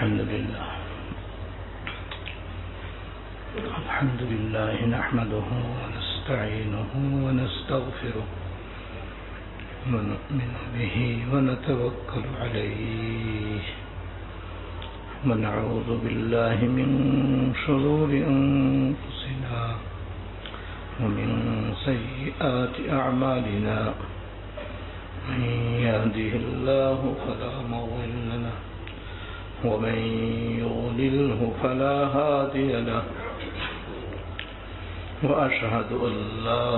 الحمد لله نحمده ونستعينه ونستغفره ونؤمن به ونتوكل عليه ونعوذ بالله من شرور أنفسنا ومن سيئات أعمالنا من يهده الله فلا مضل له ومن يضلله فلا هادي له وأشهد أن لا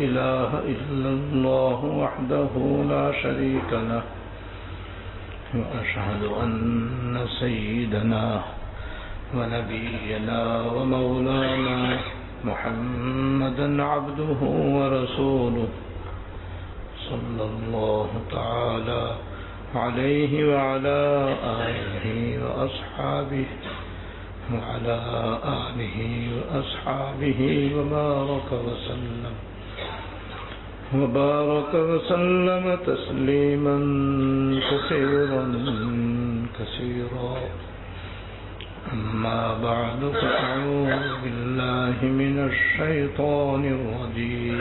إله إلا الله وحده لا شريك له وأشهد أن سيدنا ونبينا ومولانا محمدا عبده ورسوله صلى الله تعالى عليه وعلى آله وأصحابه وبارك وسلم تسليما كثيرا أما بعد فأعوذ بالله من الشيطان الرجيم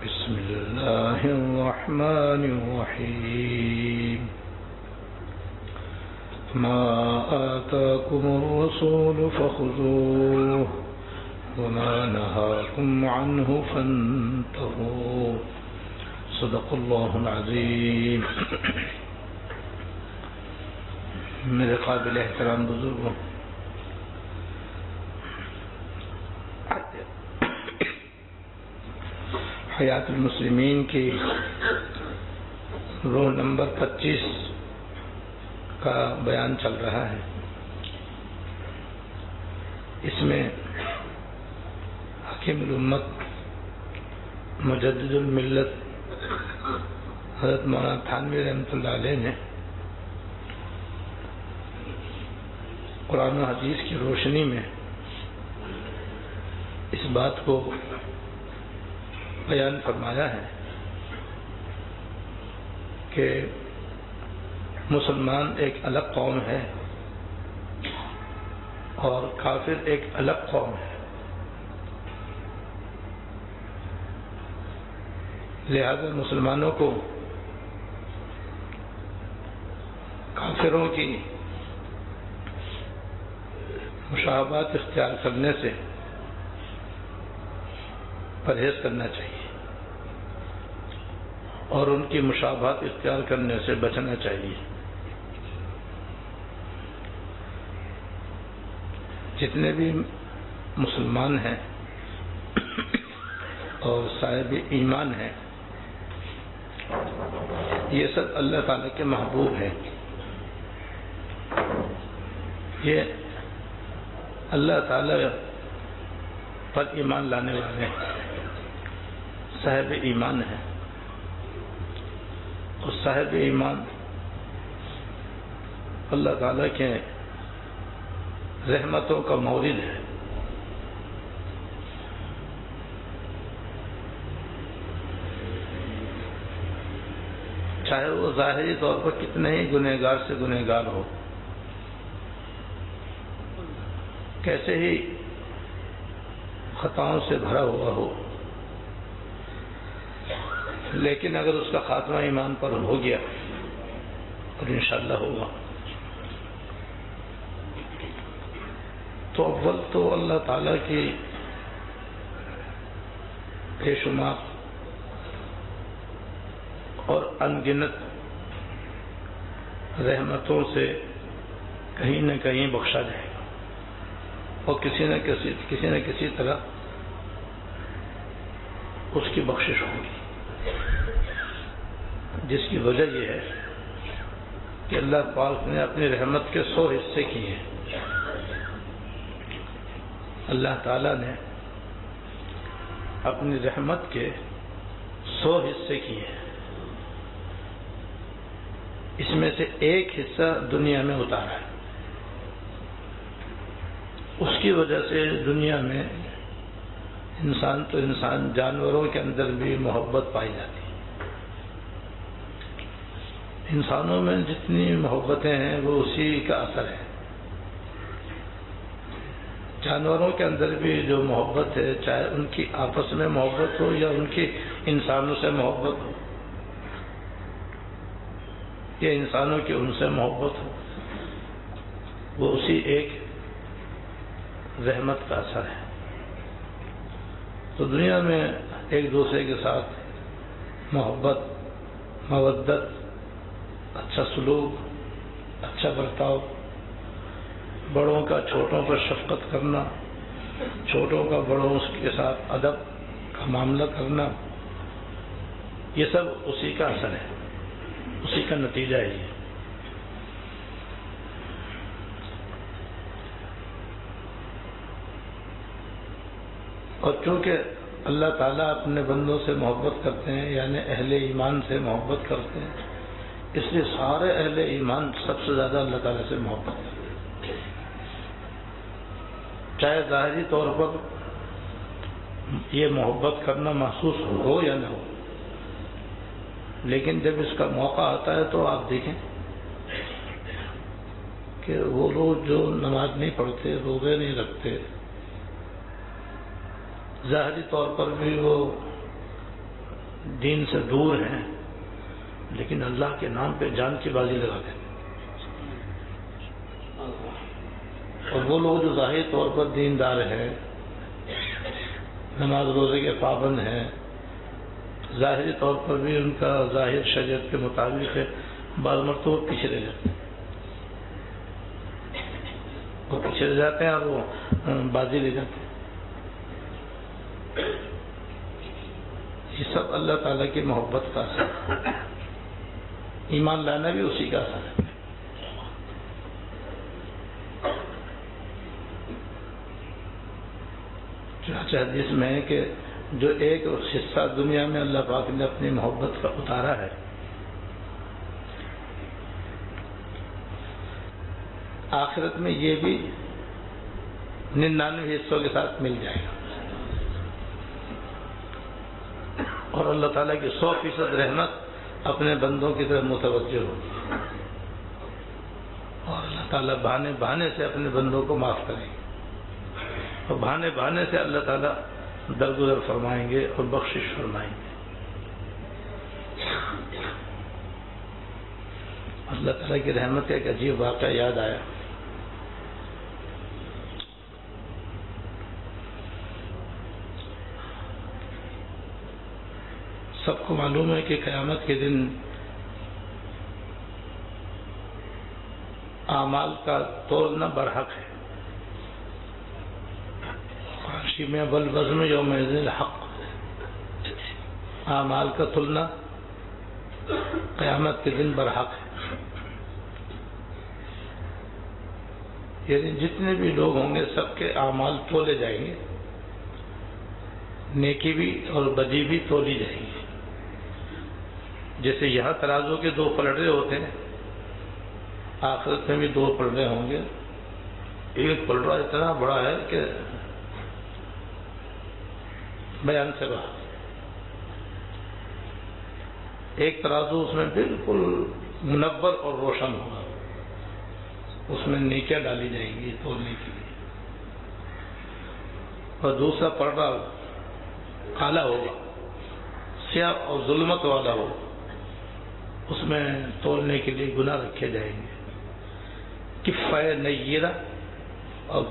بسم الله الرحمن الرحيم ما آتاكم الرسول فخذوه وما نهاكم عنه فانتهوا صدق الله العظيم. میرے قابل احترام بزرگوں، حیات المسلمین کی روح نمبر 25 کا بیان چل رہا ہے. اس میں حکیم الامت مجدد الملت حضرت مولانا تھانوی رحمۃ اللہ علیہ نے قرآن و حدیث کی روشنی میں اس بات کو بیان فرمایا ہے کہ مسلمان ایک الگ قوم ہے اور کافر ایک الگ قوم ہے. لہذا مسلمانوں کو کافروں کی مشابہت اختیار کرنے سے پرہیز کرنا چاہیے اور ان کی مشابہت اختیار کرنے سے بچنا چاہیے. جتنے بھی مسلمان ہیں اور صاحب ایمان ہیں، یہ سب اللہ تعالیٰ کے محبوب ہیں. یہ اللہ تعالیٰ پر ایمان لانے والے صاحب ایمان ہیں اور صاحب ایمان اللہ تعالیٰ کے رحمتوں کا مورد ہے. چاہے وہ ظاہری طور پر کتنے ہی گنہگار سے گنہگار ہو، کیسے ہی خطاؤں سے بھرا ہوا ہو، لیکن اگر اس کا خاتمہ ایمان پر ہو گیا اور انشاءاللہ ہوگا تو اول تو اللہ تعالیٰ کی بے شمار اور انگنت رحمتوں سے کہیں نہ کہیں بخشا جائے گا اور کسی نہ کسی طرح اس کی بخشش ہوگی، جس کی وجہ یہ ہے کہ اللہ پاک نے اپنی رحمت کے 100 حصے کیے ہیں. اللہ تعالیٰ نے اپنی رحمت کے 100 حصے کیے ہیں. اس میں سے ایک حصہ دنیا میں اتارا ہے. اس کی وجہ سے دنیا میں انسان تو انسان، جانوروں کے اندر بھی محبت پائی جاتی ہے. انسانوں میں جتنی محبتیں ہیں وہ اسی کا اثر ہے. جانوروں کے اندر بھی جو محبت ہے، چاہے ان کی آپس میں محبت ہو یا ان کی انسانوں سے محبت ہو یا انسانوں کی ان سے محبت ہو، وہ اسی ایک رحمت کا اثر ہے. تو دنیا میں ایک دوسرے کے ساتھ محبت، مودت، اچھا سلوک، اچھا برتاؤ، بڑوں کا چھوٹوں پر شفقت کرنا، چھوٹوں کا بڑوں کے ساتھ ادب کا معاملہ کرنا، یہ سب اسی کا اثر ہے، اسی کا نتیجہ ہے یہ. اور چونکہ اللہ تعالیٰ اپنے بندوں سے محبت کرتے ہیں، یعنی اہل ایمان سے محبت کرتے ہیں، اس لیے سارے اہل ایمان سب سے زیادہ اللہ تعالیٰ سے محبت کرتے ہیں. چاہے ظاہری طور پر یہ محبت کرنا محسوس ہو یا نہ ہو، لیکن جب اس کا موقع آتا ہے تو آپ دیکھیں کہ وہ لوگ جو نماز نہیں پڑھتے، روزے نہیں رکھتے، ظاہری طور پر بھی وہ دین سے دور ہیں، لیکن اللہ کے نام پہ جان کی بازی لگاتے ہیں. اور وہ لوگ جو ظاہری طور پر دیندار ہیں، نماز روزے کے پابند ہیں، ظاہری طور پر بھی ان کا ظاہر شریعت کے مطابق ہے، بعض مرتبہ پیچھے رہ جاتے ہیں. وہ پیچھے رہ جاتے ہیں اور وہ بازی لے جاتے ہیں. یہ سب اللہ تعالیٰ کی محبت کا اثر ہے. ایمان لانا بھی اسی کا اثر ہے. چنانچہ حدیث میں ہے کہ جو ایک حصہ دنیا میں اللہ پاک نے اپنی محبت کا اتارا ہے، آخرت میں یہ بھی 99 حصوں کے ساتھ مل جائے گا، اور اللہ تعالیٰ کی 100% رحمت اپنے بندوں کی طرف متوجہ ہوگی، اور اللہ تعالیٰ بہانے بہانے سے اپنے بندوں کو معاف کریں گے، اور بہانے بہانے سے اللہ تعالیٰ درگزر فرمائیں گے اور بخشش فرمائیں گے. اللہ تعالیٰ کی رحمت کا ایک عجیب واقعہ یاد آیا. سب کو معلوم ہے کہ قیامت کے دن اعمال کا تولنا برحق ہے. میں والوزن یومئذ الحق، اعمال کا تلنا قیامت کے دن برحق ہے. یعنی جتنے بھی لوگ ہوں گے سب کے اعمال تولے جائیں گے، نیکی بھی اور بدی بھی تولی جائیں گی. جیسے یہاں ترازو کے 2 پلڑے ہوتے ہیں، آخرت میں بھی 2 پلڑے ہوں گے. ایک پلڑا اتنا بڑا ہے کہ بیان سے باہر، ایک ترازو اس میں بالکل منور اور روشن ہوگا، اس میں نیکیاں ڈالی جائیں گی تولنے کے لیے. اور دوسرا پلڑا کالا ہوگا، سیاہ اور ظلمت والا ہوگا، اس میں تولنے کے لیے گناہ رکھے جائیں گے. کفہ نیرہ اور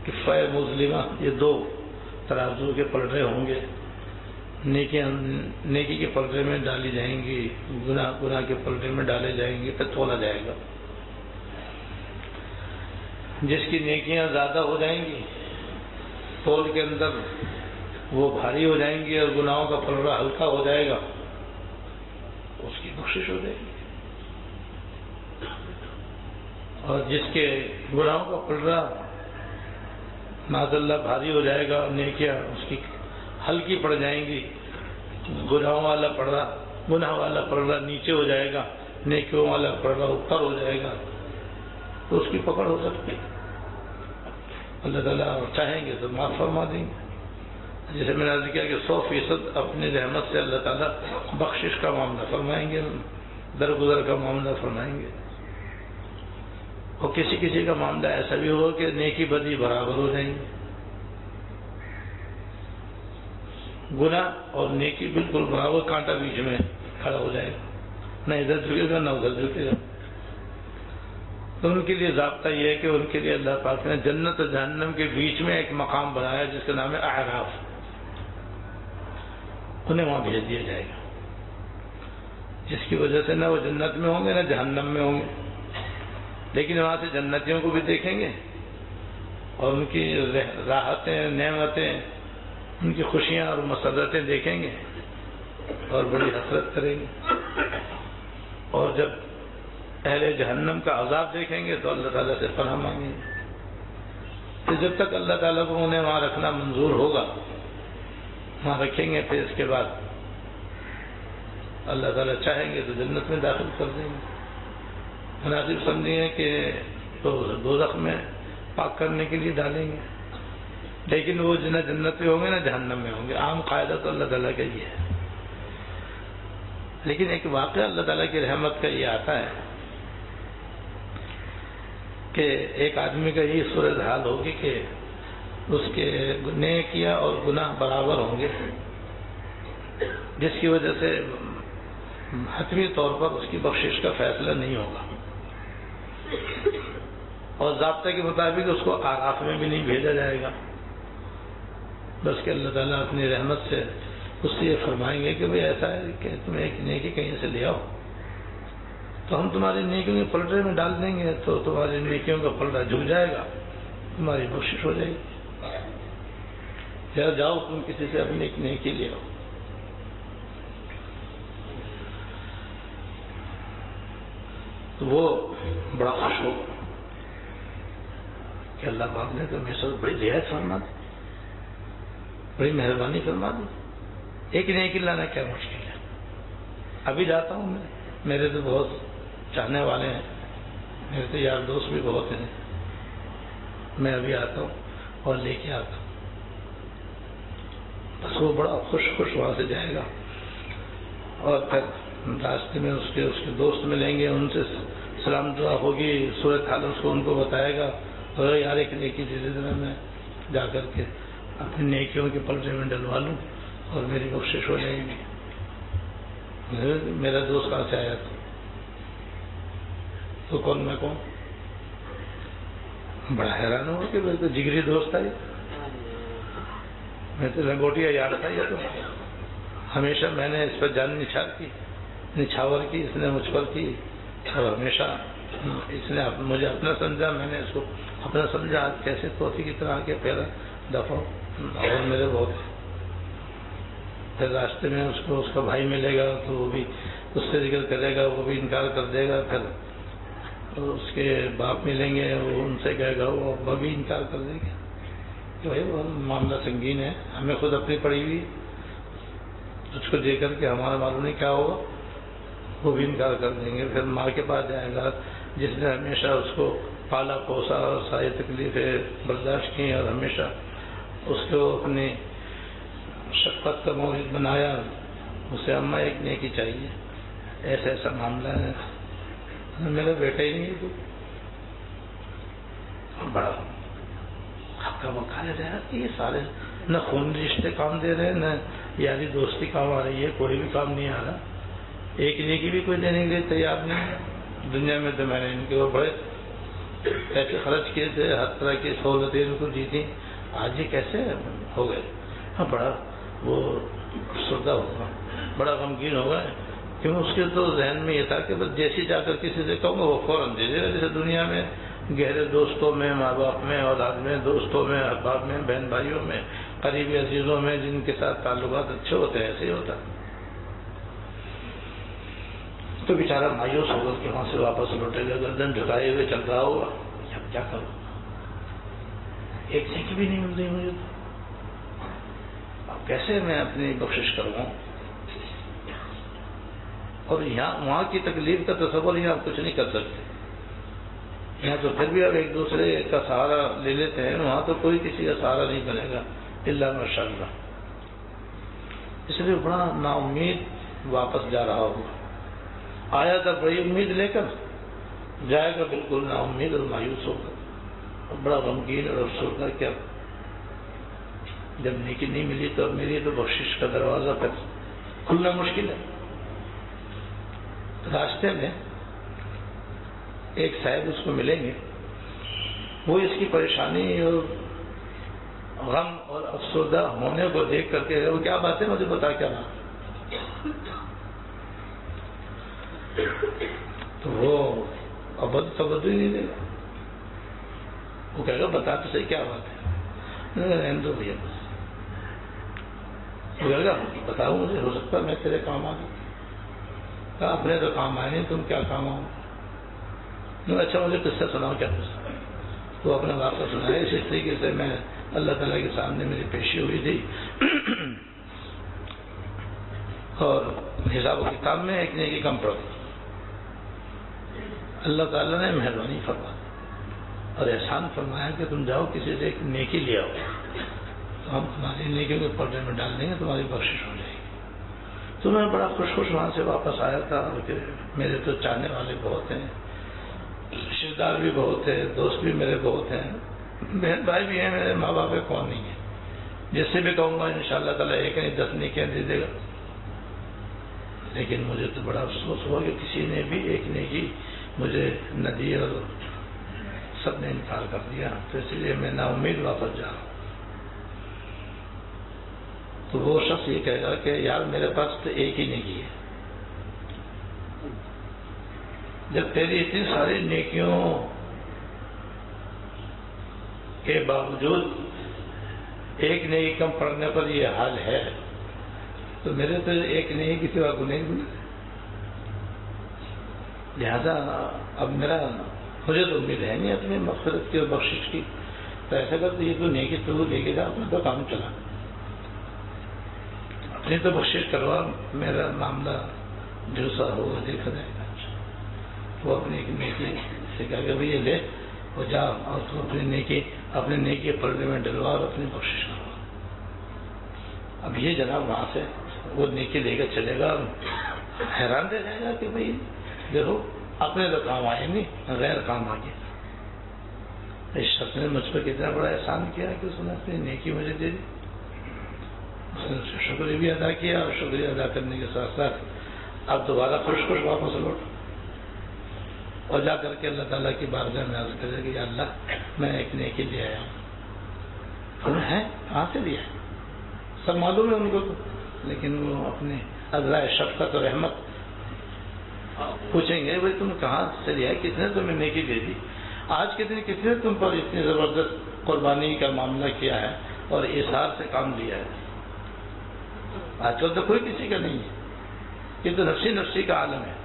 کفہ مظلمہ، یہ 2 ترازو کے پلڑے ہوں گے. نیکی کے پلڑے میں ڈالی جائیں گی، گناہ کے پلڑے میں ڈالے جائیں گے، پھر تولا جائے گا. جس کی نیکیاں زیادہ ہو جائیں گی تول کے اندر وہ بھاری ہو جائیں گی، اور گناہوں کا پلڑا ہلکا ہو جائے گا، اس کی بخشش ہو جائے گی. اور جس کے گناہوں کا پلڑا معاذ اللہ بھاری ہو جائے گا، نیکیاں اس کی ہلکی پڑ جائیں گی، گناہ والا پلڑا نیچے ہو جائے گا، نیکیوں والا پلڑا اوپر ہو جائے گا، تو اس کی پکڑ ہو سکتی ہے. اللہ تعالیٰ چاہیں گے تو معاف فرما دیں گے. جیسے میں نے عرض کیا کہ 100% اپنی رحمت سے اللہ تعالیٰ بخشش کا معاملہ فرمائیں گے، درگزر کا معاملہ فرمائیں گے. اور کسی کسی کا معاملہ ایسا بھی ہو کہ نیکی بدی برابر ہو جائیں گے. گناہ اور نیکی بالکل برابر، کانٹا بیچ میں کھڑا ہو جائے گا، نہ ادھر جھکے گا نہ ادھر جھکے گا. تو ان کے لیے ضابطہ یہ ہے کہ ان کے لیے اللہ پاک نے جنت اور جہنم کے بیچ میں ایک مقام بنایا جس کا نام ہے اعراف. انہیں وہاں بھیج دیا جائے گا، جس کی وجہ سے نہ وہ جنت میں ہوں گے نہ جہنم میں ہوں گے، لیکن وہاں سے جنتیوں کو بھی دیکھیں گے اور ان کی راحتیں، نعمتیں، ان کی خوشیاں اور مسرتیں دیکھیں گے اور بڑی حسرت کریں گے. اور جب اہل جہنم کا عذاب دیکھیں گے تو اللہ تعالیٰ سے پناہ مانگیں گے. تو جب تک اللہ تعالیٰ کو انہیں وہاں رکھنا منظور ہوگا وہاں رکھیں گے. پھر اس کے بعد اللہ تعالیٰ چاہیں گے تو جنت میں داخل کر دیں گے. مناسب سمجھیں کہ تو دوزخ میں پاک کرنے کے لیے ڈالیں گے، لیکن وہ نہ جنت میں ہوں گے نہ جہنم میں ہوں گے. عام قاعدہ تو اللہ تعالیٰ کا یہ ہے. لیکن ایک واقعہ اللہ تعالیٰ کی رحمت کا یہ آتا ہے کہ ایک آدمی کا یہ صورتحال ہوگی کہ اس کے نیکیاں اور گناہ برابر ہوں گے، جس کی وجہ سے حتمی طور پر اس کی بخشش کا فیصلہ نہیں ہوگا، اور ضابطے کے مطابق اس کو اعراف میں بھی نہیں بھیجا جائے گا. بس کہ اللہ تعالیٰ اپنی رحمت سے اس سے یہ فرمائیں گے کہ بھئی ایسا ہے کہ تم ایک نیکی کہیں سے لے آؤ تو ہم تمہاری نیکیوں کے پلڑے میں ڈال دیں گے، تو تمہاری نیکیوں کا پلڑا جھک جائے گا، تمہاری بخشش ہو جائے گی. یا جاؤ تم کسی سے اپنی ایک نیکی لے آؤ. تو وہ بڑا خوش ہو کہ اللہ پاک نے تو میرے ساتھ بڑی رعایت فرما دی، بڑی مہربانی فرما دی. ایک نیکی لانا کیا مشکل ہے. ابھی جاتا ہوں میں، میرے تو بہت چاہنے والے ہیں، میرے تو یار دوست بھی بہت ہیں، میں ابھی آتا ہوں اور لے کے آتا ہوں. بس وہ بڑا خوش وہاں سے جائے گا، اور پھر راستے میں اس کے دوست ملیں گے، ان سے سلام دعا ہوگی، صورت حال اس کو ان کو بتائے گا. اور یار ایک نیکی دے دے، میں جا کر کے اپنی نیکیوں کے پلڑے میں ڈلوا لوں اور میری بخشش ہو جائے گی. میرا دوست کہاں سے آیا تھا؟ تو کون میں کون؟ بڑا حیران ہوا کہ میرے تو جگری دوست تھا، میں تو لنگوٹیا یار تھا. یہ تو ہمیشہ میں نے اس پر جان نچھاور کی اس نے مجھ پر کی، اور ہمیشہ اس نے مجھے اپنا سمجھا، میں نے اس کو اپنا سمجھا. آج کیسے طوطی کی طرح کے پہلا دفعہ اور میرے بہت. پھر راستے میں اس کا بھائی ملے گا تو وہ بھی اس سے ذکر کرے گا، وہ بھی انکار کر دے گا. پھر اس کے باپ ملیں گے، وہ ان سے کہے گا، وہ ابا بھی انکار کر دے گا کہ بھائی وہ معاملہ سنگین ہے، ہمیں خود اپنی پڑی ہوئی، اس کو دے کر کے ہمارا معلوم نہیں کیا ہوگا. وہ بھی انکار کر دیں گے. پھر ماں کے پاس جائے گا جس نے ہمیشہ اس کو پالا پوسا اور ساری تکلیفیں برداشت کی اور ہمیشہ اس کو اپنی شفقت کا مورد بنایا. اسے اماں ایک نیکی چاہیے، ایسا معاملہ ہے، میرا بیٹا ہی نہیں تو بڑا ہکا بکایا جائے کہ یہ سارے نہ خون رشتے کام دے رہے، نہ یاری دوستی کام آ رہی ہے، کوئی بھی کام نہیں آ رہا. ایک نیکی بھی کوئی دینے کے لیے تیار نہیں. دنیا میں تو میں نے ان کے وہ بڑے پیسے خرچ کیے تھے، ہر طرح کی سہولتیں ان کو دی تھیں، آج یہ کیسے ہو گئے. بڑا وہ افسردہ ہوگا، بڑا غمگین ہوگا، کیوں اس کے تو ذہن میں یہ تھا کہ بس جیسی جا کر کسی سے کہوں گا وہ فوراً دے دے گا. جیسے دنیا میں گہرے دوستوں میں، ماں باپ میں، اولاد میں، دوستوں میں، احباب میں، بہن بھائیوں میں، قریبی عزیزوں میں جن کے ساتھ تعلقات اچھے ہوتے ہیں، ایسے ہی ہوتا. تو بیچارہ مایوس ہوگا کہ وہاں سے واپس لوٹے گا، گردن جھکائے ہوئے چل رہا ہوگا. اب کیا کروں، ایک نیکی بھی نہیں مل رہی مجھے، اب کیسے میں اپنی بخشش کروں. اور یہاں وہاں کی تکلیف کا تصور یہاں آپ کچھ نہیں کر سکتے. یہاں تو پھر بھی آپ ایک دوسرے کا سہارا لے لیتے ہیں، وہاں تو کوئی کسی کا سہارا نہیں بنے گا الا ماشاء اللہ. اس لیے بڑا نا امید واپس جا رہا ہوگا. آیا تھا بڑی امید لے کر، جائے گا بالکل نا امید اور مایوس ہوگا، اور بڑا غمگین اور افسردہ کیا جب نیکی نہیں ملی تو میری تو بخشش کا دروازہ پھر کھلنا مشکل ہے۔ راستے میں ایک صاحب اس کو ملیں گے، وہ اس کی پریشانی اور غم اور افسردہ ہونے کو دیکھ کر کے وہ کیا بات ہے مجھے بتا کیا بات، تو وہ توجہ ہی نہیں دے گا، وہ کہے گا بتا تو صحیح کیا بات ہے، رہنے دو بھیا بس، وہ کہے گا بتاؤ مجھے، ہو سکتا ہے میں تیرے کام آ جاؤں، کہا اپنے تو کام آئے نہیں تم کیا کام آؤ، اچھا مجھے قصہ سناؤ کیا قصہ، تو اپنا واقعہ سنایا۔ اس طریقے سے میں اللہ تعالیٰ کے سامنے میری پیشی ہوئی تھی اور حساب و کتاب میں ایک نیکی کم پڑ گئی، اللہ تعالیٰ نے مہربانی فرمائی اور احسان فرمایا کہ تم جاؤ کسی سے ایک نیکی لے آؤ، تو ہم تمہاری نیکیوں کے پردے میں ڈال دیں گے، تمہاری بخشش ہو جائے گی۔ تو میں بڑا خوش وہاں سے واپس آیا تھا، کہ میرے تو چاہنے والے بہت ہیں، رشتے دار بھی بہت ہیں، دوست بھی میرے بہت ہیں، بہن بھائی بھی ہیں میرے، ماں باپ کون نہیں ہے، جس سے بھی کہوں گا انشاءاللہ تعالیٰ ایک نہیں 10 نیکیاں دے دے گا، لیکن مجھے تو بڑا افسوس ہوا کہ کسی نے بھی ایک نیکی مجھے نہ دی اور سب نے انکار کر دیا، تو اس لیے میں نا امید واپس جا رہا ہوں۔ تو وہ شخص یہ کہے گا کہ یار میرے پاس تو ایک ہی نیکی ہے، جب تیری اتنی ساری نیکیوں کے باوجود ایک نیکی کم پڑنے پر یہ حال ہے، تو میرے تو ایک نیکی کی سوا گناہ نہیں، لہذا اب مجھے تو امید ہے نہیں اپنی مغفرت کی اور بخشش کی، تو ایسا کرتے یہ تو نیکی تو لے کے جا، اپنا تو کام چلا، اپنی تو بخشش کروا، میرا معاملہ جو سا ہوگا دیکھا جائے گا۔ وہ اپنی ایک نیکی سے کہا کہ بھئی یہ لے اور جا، اور تو اپنی نیکی پردے میں ڈلوا اور اپنی بخشش کروا۔ اب یہ جناب وہاں سے وہ نیکی لے کر چلے گا، حیران رہ جائے گا کہ بھئی دیکھو اپنے تو کام آئے نہیں، غیر کام آ گیا، اس شخص نے مجھ پر کتنا بڑا احسان کیا کہ اس نے اپنی نیکی مجھے دے دی، اس نے شکریہ بھی ادا کیا، اور شکریہ ادا کرنے کے ساتھ ساتھ اب دوبارہ خوش واپس لوٹ اور جا کر کے اللہ تعالیٰ کی بارگاہ میں عرض کرے کہ یا اللہ میں ایک نیکی لے آیا ہوں، ہے کہاں سے لیا ہے، سب معلوم ہے ان کو، لیکن وہ اپنے عذرا شفقت اور رحمت پوچھیں گے بھائی تم کہاں سے لیا ہے، کس نے تمہیں نیکی دے دی، آج کے دن کس نے تم پر اتنی زبردست قربانی کا معاملہ کیا ہے اور اظہار سے کام لیا ہے۔ آج کل تو کوئی کسی کا نہیں ہے، یہ تو نفسی کا عالم ہے،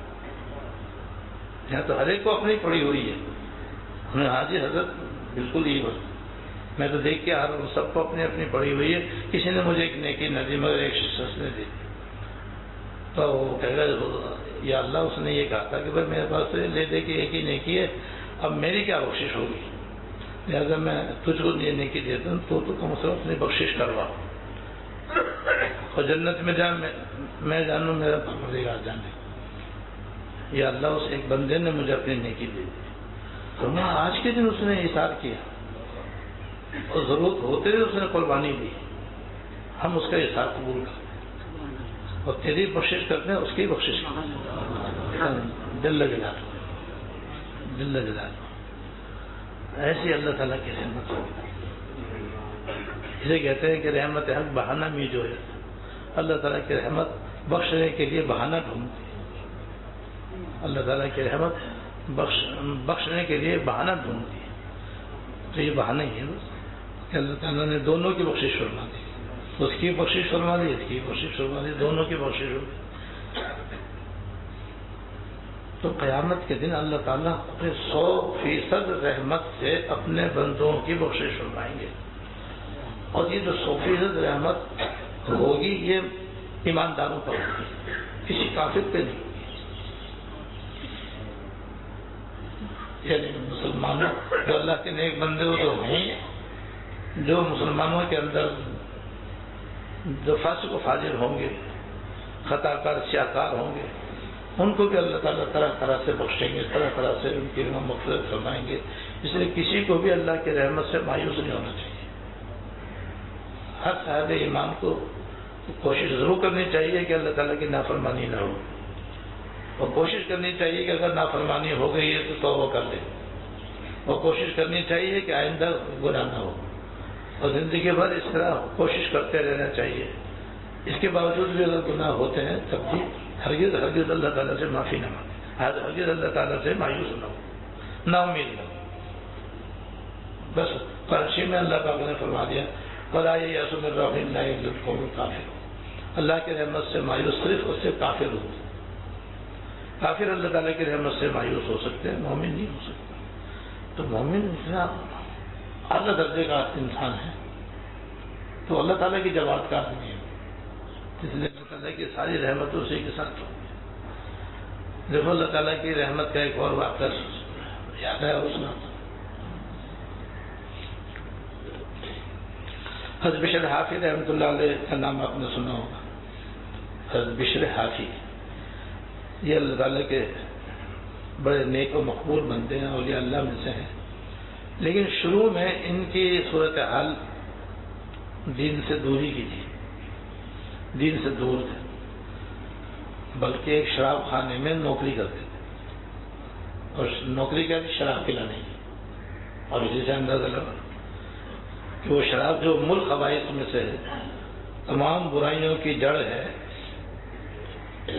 یہاں تو ہر ایک کو اپنی پڑی ہوئی ہے۔ حاجی حضرت بالکل ہی بس میں تو دیکھ کے آ رہا ہوں، سب کو اپنی اپنی پڑی ہوئی ہے، کسی نے مجھے ایک نیکی نہ دی مگر ایک شخص نے دی، تو وہ کہے گا یا اللہ اس نے یہ کہا تھا کہ بھائی میرے پاس سے لے دے کے ایک ہی نیکی ہے، اب میری کیا بخشش ہوگی، لہٰذا میں تجھ کو یہ نیکی دیتا ہوں، تو کم سے کم اپنی بخشش کروا، اور جنت میں جا میں جانوں میرا پروردگار جانے، یا اللہ اس ایک بندے نے مجھے اپنی نیکی دے دی، تو میں آج کے دن اس نے اظہار کیا اور ضرورت ہوتے ہوئے اس نے قربانی دی، ہم اس کا اظہار قبول کرتے ہیں اور تیری بخشش کرتے ہیں، اس کی بخشش کرتے ہیں، جل جلالہ جل جلالہ۔ ایسی اللہ تعالیٰ کی رحمت ہوگی، اسے کہتے ہیں کہ رحمت حق بہانہ میں جو ہے، اللہ تعالیٰ کی رحمت بخشنے کے لیے بہانہ ڈھونڈتی ہے، اللہ تعالیٰ کی رحمت بخشنے کے لیے بہانہ ڈھونڈتی ہے، تو یہ بہانہ ہی ہے بس کہ اللہ تعالیٰ نے دونوں کی بخشش فرما دی، اس کی بخشش فرما دی، اس کی بخشش فرما دی، دونوں کی بخشش ہو گئی۔ تو قیامت کے دن اللہ تعالیٰ اپنے 100% رحمت سے اپنے بندوں کی بخشش فرمائیں گے، اور یہ جو 100% رحمت ہوگی یہ ایمانداروں پر ہوگی، کسی کافر پہ نہیں، یعنی مسلمانوں جو اللہ کے نیک بندے ہو تو ہیں، جو مسلمانوں کے اندر جو فاسق و فاجر ہوں گے، خطا کار سیاکار ہوں گے، ان کو بھی اللہ تعالیٰ طرح طرح سے بخشیں گے، طرح طرح سے ان کی مغفرت فرمائیں گے. اس لیے کسی کو بھی اللہ کی رحمت سے مایوس نہیں ہونا چاہیے. ہر صاحب ایمان کو کوشش ضرور کرنی چاہیے کہ اللہ تعالیٰ کی نافرمانی نہ ہو، اور کوشش کرنی چاہیے کہ اگر نافرمانی ہو گئی ہے تو توبہ کر لے، اور کوشش کرنی چاہیے کہ آئندہ گناہ نہ ہو، اور زندگی بھر اس طرح کوشش کرتے رہنا چاہیے. اس کے باوجود بھی اگر گناہ ہوتے ہیں تب بھی ہرگز ہرگز اللہ تعالیٰ سے معافی نہ مانگے، ہرگز اللہ تعالیٰ سے مایوس نہ ہو، نا امید نہ ہو. بس قرآن میں اللہ پاک نے فرما دیا وَلَا يَيْأَسُ مِن رَّوْحِ اللَّهِ إِلَّا الْقَوْمُ الْكَافِرُونَ. اللہ کی رحمت سے مایوس صرف اس سے کافر ہوتے ہیں. کافر اللہ تعالیٰ کی رحمت سے مایوس ہو سکتے ہیں، مومن نہیں ہو سکتے. تو مومن اتنا اعلیٰ درجے کا انسان ہے تو اللہ تعالیٰ کی جماعت کا آدمی ہے، اس لیے اللہ تعالیٰ کی ساری رحمت اسی کے ساتھ ہوتی ہے. دیکھو اللہ تعالیٰ کی رحمت کا ایک اور واقعہ یاد ہے اس میں. حضرت بشر حافی رحمۃ اللہ علیہ کا نام آپ نے سنا ہوگا. حضرت بشر حافی یہ اللہ تعالیٰ کے بڑے نیک و مقبول بندے ہیں، اولیاء اللہ میں سے ہیں. لیکن شروع میں ان کی صورتحال دین سے دوری کی تھی، دین سے دور تھے، بلکہ ایک شراب خانے میں نوکری کرتے تھے، اور نوکری کا بھی شراب پلانے کی. اور اسی سے اندازہ لگا کہ وہ شراب جو ملک خبائث میں سے تمام برائیوں کی جڑ ہے،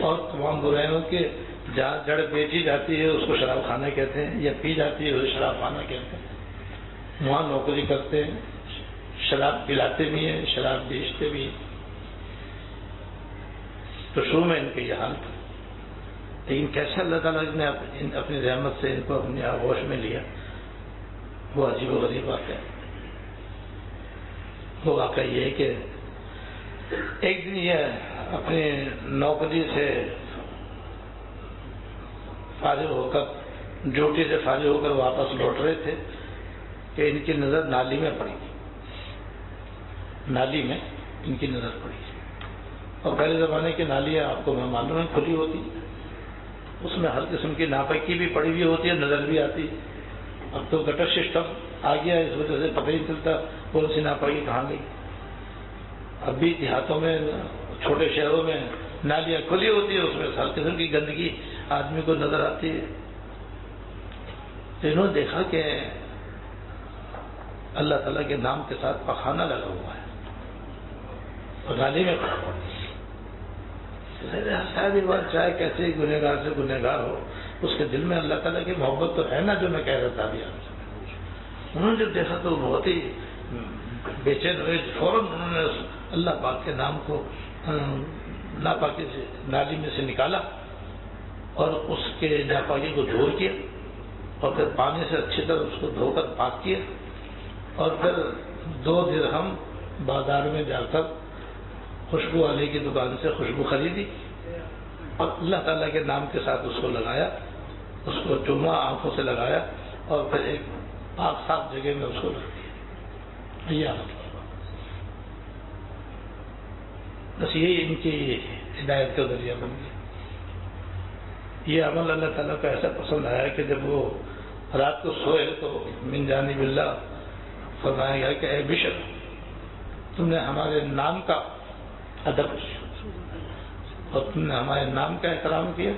اور تمام برائیوں کے جہاں جڑ بیچی جاتی ہے اس کو شراب خانہ کہتے ہیں، یا پی جاتی ہے اسے شراب خانہ کہتے ہیں. وہاں نوکری کرتے ہیں، شراب پلاتے بھی ہیں، شراب بیچتے بھی ہیں. تو شروع میں ان کے یہ حال تھا، لیکن کیسے اللہ تعالیٰ نے اپنی رحمت سے ان کو اپنی آغوش میں لیا، وہ عجیب و غریب بات ہے. وہ واقعہ یہ ہے کہ ایک دن یہ اپنی نوکری سے فارغ ہو کر، ڈیوٹی سے فارغ ہو کر واپس لوٹ رہے تھے کہ ان کی نظر نالی میں پڑی. نالی میں ان کی نظر پڑی. اور پہلے زمانے کی نالیاں آپ کو میں معلوم ہے کھلی ہوتی، اس میں ہر قسم کی ناپاکی بھی پڑی ہوئی ہوتی ہے، نظر بھی آتی. اب تو گٹر سسٹم آ گیا، اس وجہ سے پتہ ہی چلتا کون سی ناپاکی کہاں گئی. اب بھی دیہاتوں میں، چھوٹے شہروں میں نالیاں کھلی ہوتی ہیں، اس میں ہر قسم کی گندگی آدمی کو نظر آتی ہے. تو انہوں نے دیکھا کہ اللہ تعالیٰ کے نام کے ساتھ پخانہ لگا ہوا ہے اور نالی میں پڑا ہوا. شاید ایک بار چاہے کیسے گنہگار سے گنہگار ہو، اس کے دل میں اللہ تعالیٰ کی محبت تو ہے نا، جو میں کہہ رہا تھا ابھی آپ سے. انہوں نے جب دیکھا تو بہت ہی بے چین ہوئے. فوراً انہوں نے اللہ پاک کے نام کو ناپاکی سے نالی میں سے نکالا اور اس کے ناپاکی کو دور کیا، اور پھر پانی سے اچھی طرح اس کو دھو کر پاک کیا، اور پھر 2 درہم بازار میں جا کر خوشبو والے کی دکان سے خوشبو خریدی، اور اللہ تعالیٰ کے نام کے ساتھ اس کو لگایا، اس کو چوما آنکھوں سے لگایا، اور پھر ایک پاک صاف جگہ میں اس کو رکھ دیا. بس یہی ان کی ہدایت کا ذریعہ بن گیا. یہ عمل اللہ تعالیٰ کو ایسا پسند آیا کہ جب وہ رات کو سوئے تو من جانب اللہ فرمایا گیا کہ اے بشر، تم نے ہمارے نام کا ادب کیا اور تم نے ہمارے نام کا احترام کیا،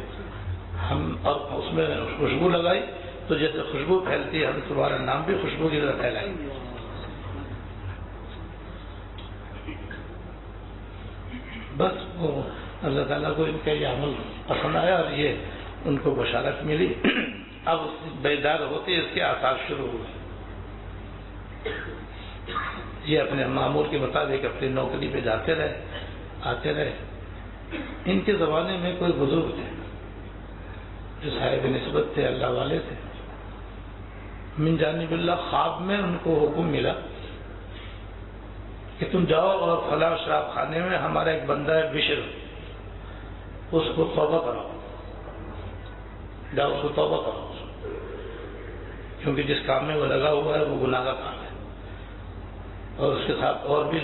ہم اور اس میں خوشبو لگائی، تو جیسے خوشبو پھیلتی ہے ہم تمہارا نام بھی خوشبو کی طرح پھیلائیں گے. بس وہ اللہ تعالیٰ کو ان کا یہ عمل پسند آیا اور یہ ان کو بشارت ملی. اب بیدار ہوتے اس کے آثار شروع ہوئے. یہ اپنے معمول کے مطابق اپنی نوکری پہ جاتے رہے، آتے رہے. ان کے زمانے میں کوئی بزرگ تھے جو صاحب نسبت تھے، اللہ والے تھے. من جانب اللہ خواب میں ان کو حکم ملا کہ تم جاؤ اور فلاں شراب خانے میں ہمارا ایک بندہ ہے بشر، اس کو توبہ کراؤ. جاؤ اس کو توبہ کراؤ، کیونکہ جس کام میں وہ لگا ہوا ہے وہ گناہ کا کام ہے، اور اس کے ساتھ اور بھی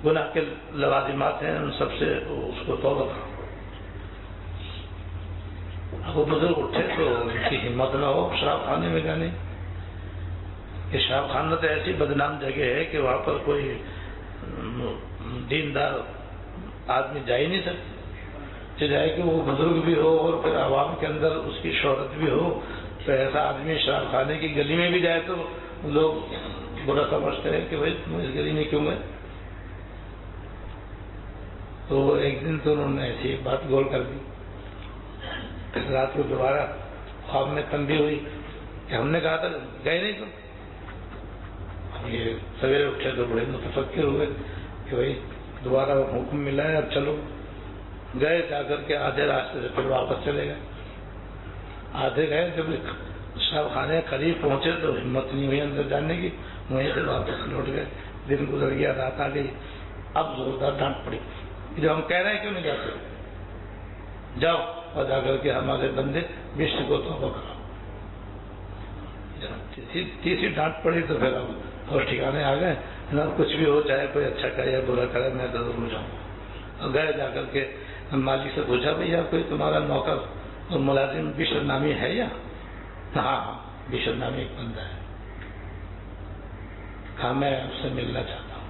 گناہ کے لوازمات ہیں، ان سب سے اس کو توبہ کراؤ. وہ بزرگ اٹھے تو ان کی ہمت نہ ہو شراب خانے میں جانے. یہ شراب خانہ تو ایسی بدنام جگہ ہے کہ وہاں پر کوئی دیندار آدمی جا ہی نہیں سکتا. جائے کہ وہ بزرگ بھی ہو اور پھر عوام کے اندر اس کی شہرت بھی ہو تو ایسا آدمی شراب خانے کی گلی میں بھی جائے تو لوگ برا سمجھتے ہیں کہ بھائی تم اس گلی میں کیوں گئے. تو ایک دن تو انہوں نے ایسی بات گول کر دی. رات کو دوبارہ خواب میں تنبیہ ہوئی کہ ہم نے کہا تھا گئے نہیں تم. یہ سویرے اٹھے تو بڑے متفکر ہوئے کہ بھائی دوبارہ حکم ملا ہے اب چلو. گئے جا کر کے آدھے راستے سے پھر واپس چلے گئے. آدھے گئے جب شراب خانے قریب پہنچے تو ہمت نہیں ہوئی اندر جانے کی, وہیں سے واپس لوٹ گئے. دن گزر گیا, رات آ گئی. اب زوردار ڈانٹ پڑی جو ہم کہہ رہے ہیں کیوں نہیں جاتے, جاؤ اور جا کر کے ہمارے بندے بشر کو توبہ کرو. تیسری ڈانٹ پڑی تو پھر ہم اور ٹھکانے آ گئے. کچھ بھی ہو چاہے کوئی اچھا کرے یا برا کرے میں تو ضرور جاؤں. اور گئے جا کر کے مالک سے پوچھا بھیا کوئی تمہارا نوکر اور ملازم بشر نامی ہے یا؟ ہاں بشر نامی ایک بندہ ہے. کہا میں اس سے ملنا چاہتا ہوں.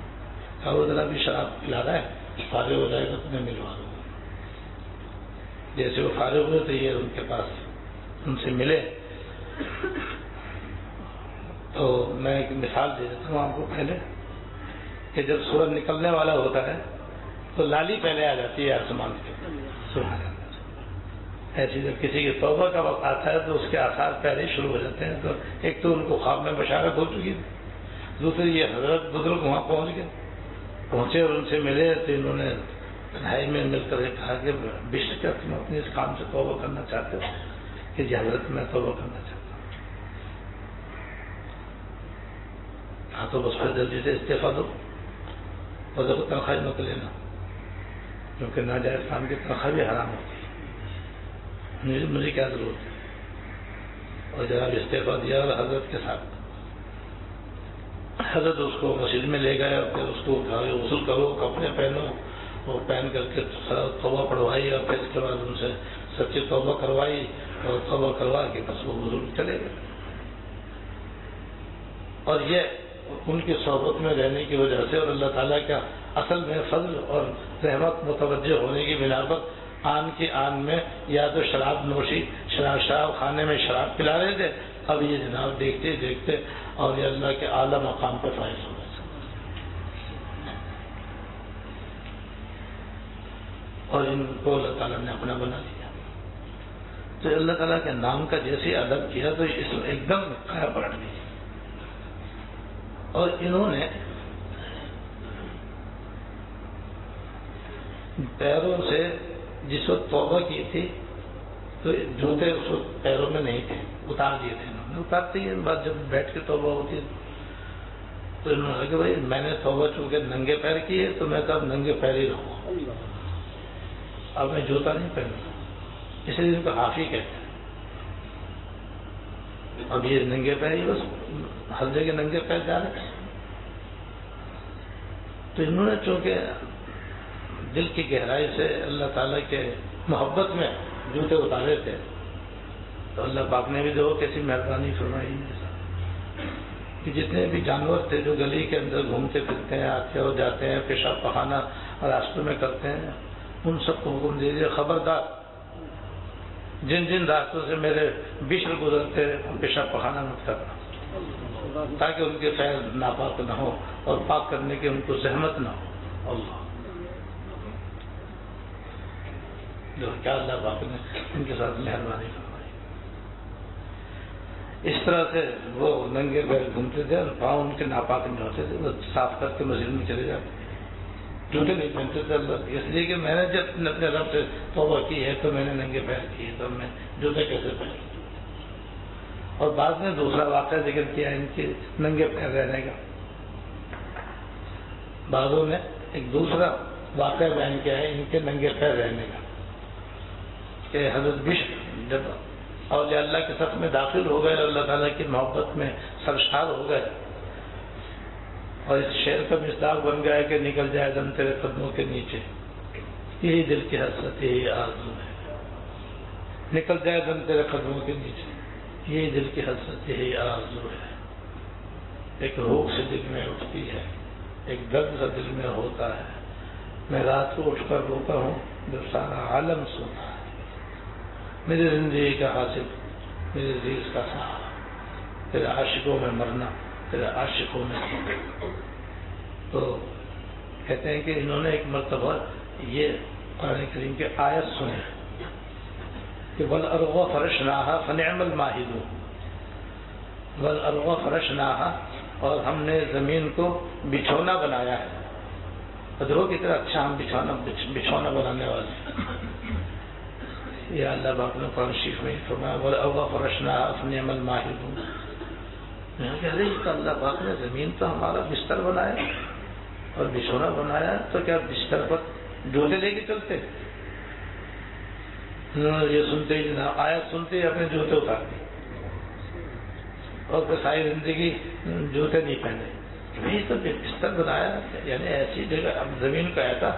کہا وہ ذرا بھی شراب پلا رہا ہے, فارغ ہو جائے گا تو میں ملوا دوں. جیسے وہ فارغ ہوئے تو یہ ان کے پاس ان سے ملے. تو میں ایک مثال دے دیتا ہوں آپ کو پہلے کہ جب سورج نکلنے والا ہوتا ہے تو لالی پہلے آ جاتی ہے آسمان کے. سبحان اللہ. ایسی جب کسی کی توبہ کا وقت آتا ہے تو اس کے آثار پہلے ہی شروع ہو جاتے ہیں. تو ایک تو ان کو خواب میں بشارت ہو چکی تھی, دوسری یہ حضرت بزرگ وہاں پہنچ گئے, پہنچے اور ان سے ملے تو انہوں نے تنہائی میں مل کر کہا کہ بشر کیا تم اپنے اس کام سے توبہ کرنا چاہتے ہو؟ کہ جی حضرت میں توبہ کرنا چاہتا ہوں. ہاں تو بس پھر جلدی سے استعفیٰ دو اور دیکھو تنخواہ مت لینا, کیونکہ ناجائز کام کی تنخواہ بھی حرام ہوتی ہے. مجھے کیا ضرورت ہے. اور جناب استعفیٰ دیا اور حضرت کے ساتھ حضرت اس کو مسجد میں لے گئے اور پھر اس کو غسل کرو, کپڑے پہنو, وہ پہن کر کے توبہ پڑھوائی اور پھر اس کے بعد ان سے سچی توبہ کروائی اور توبہ کروا کے بس وہ بزرگ چلے گئے. اور یہ ان کی صحبت میں رہنے کی وجہ سے اور اللہ تعالیٰ کا اصل میں فضل اور رحمت متوجہ ہونے کی بنا پر آن کی آن میں یا تو شراب نوشی شراب خانے میں شراب پلا رہے تھے, اب یہ جناب دیکھتے دیکھتے اور یہ اللہ کے اعلیٰ مقام پہ فائز ہو گئے. اور ان کو اللہ تعالیٰ نے اپنا بنا لیا. تو اللہ تعالیٰ کے نام کا جیسے ادب کیا تو اس میں ایک دم کایا پلٹ گئی. اور انہوں نے پیروں سے جس وقت توبہ کی تھی تو جوتے اس وقت پیروں میں نہیں تھے, اتار دیے تھے انہوں نے. اتارتے ہی بعد جب بیٹھ کے توبہ ہوتی تو انہوں نے کہا کہ بھائی میں نے توبہ چونکہ ننگے پیر کی ہے تو میں تو اب ننگے پیر ہی رہوں, اب میں جوتا نہیں پہنوں. اس لیے ان کو حافی کہتے ہیں. اب یہ ننگے پیر ہی بس ہر جگہ ننگے پیر جا رہے. تو انہوں نے چونکہ دل کی گہرائی سے اللہ تعالیٰ کے محبت میں جوتے اتارے تھے تو اللہ پاک نے بھی دیکھو کیسی مہربانی فرمائی کہ جتنے بھی جانور تھے جو گلی کے اندر گھومتے پھرتے ہیں, آتے اور جاتے ہیں, پیشاب پخانہ راستوں میں کرتے ہیں, ان سب کو حکم دے دیے خبردار جن جن راستوں سے میرے بشر گزرتے پیشاب پخانہ مت کرنا تاکہ ان کے خیر ناپاک نہ ہو اور پاک کرنے کی ان کو زحمت نہ ہو. اللہ جو کیا اللہ پاک نے ان کے ساتھ مہربانی فرمائی. اس طرح سے وہ ننگے پیر گھومتے تھے اور پاؤں ان کے ناپاک نہیں ہوتے تھے, وہ صاف کر کے مسجد میں چلے جاتے, جوتے نہیں پہنتے تھے. اللہ اس لیے کہ میں نے جب اپنے رب سے توبہ کی ہے تو میں نے ننگے پیر کیے تو میں جوتے کیسے پہنے. اور بعد میں دوسرا واقعہ ذکر کیا ان کے ننگے پیر رہنے کا. بعضوں نے ایک دوسرا واقعہ بیان کیا ہے ان کے ننگے پیر رہنے کا کہ حضرت بشر جب اولیاء اللہ کے صف میں داخل ہو گئے, اللہ تعالیٰ کی محبت میں سرشار ہو گئے اور اس شعر کا مصداق بن گیا کہ نکل جائے دم تیرے قدموں کے نیچے, یہی دل کی حسرت, یہی آرزو ہے. نکل جائے دم تیرے قدموں کے نیچے. یہی دل کی حسرت، یہی آرزو ہے. ایک روح سے دل میں اٹھتی ہے، ایک درد سا دل میں ہوتا ہے. میں رات کو اٹھ کر روتا ہوں جب سارا عالم سوتا ہے. میری زندگی کا حاصل، میری ریز کا سہارا، تیرے عاشقوں میں مرنا، تیرے عاشقوں میں سونا. تو کہتے ہیں کہ انہوں نے ایک مرتبہ یہ قرآن کریم کے آیت سنے کہ وَالْأَرْضَ فَرَشْنَاهَا فَنِعْمَ الْمَاهِدُونَ. وَالْأَرْضَ فَرَشْنَاهَا، اور ہم نے زمین کو بچھونا بنایا ہے. ادرو کی طرح اچھا ہم بچھونا بنانے والے ہیں. یا اللہ باپ نے قرآن شریف میں فرمایا وَالْأَرْضَ فَرَشْنَاهَا فَنِعْمَ الْمَاهِدُونَ. میں نے کہا کہ اللہ پاک نے زمین تو ہمارا بستر بنایا اور بچھونا بنایا، تو کیا بستر پر جوتے لے کے چلتے؟ یہ سنتے ہی جناب آیت سنتے ہی اپنے جوتے اتار دی اور پھر ساری زندگی جوتے نہیں پہنے. نہیں تو بستر بنایا یعنی ایسی جگہ، اب زمین کو ایسا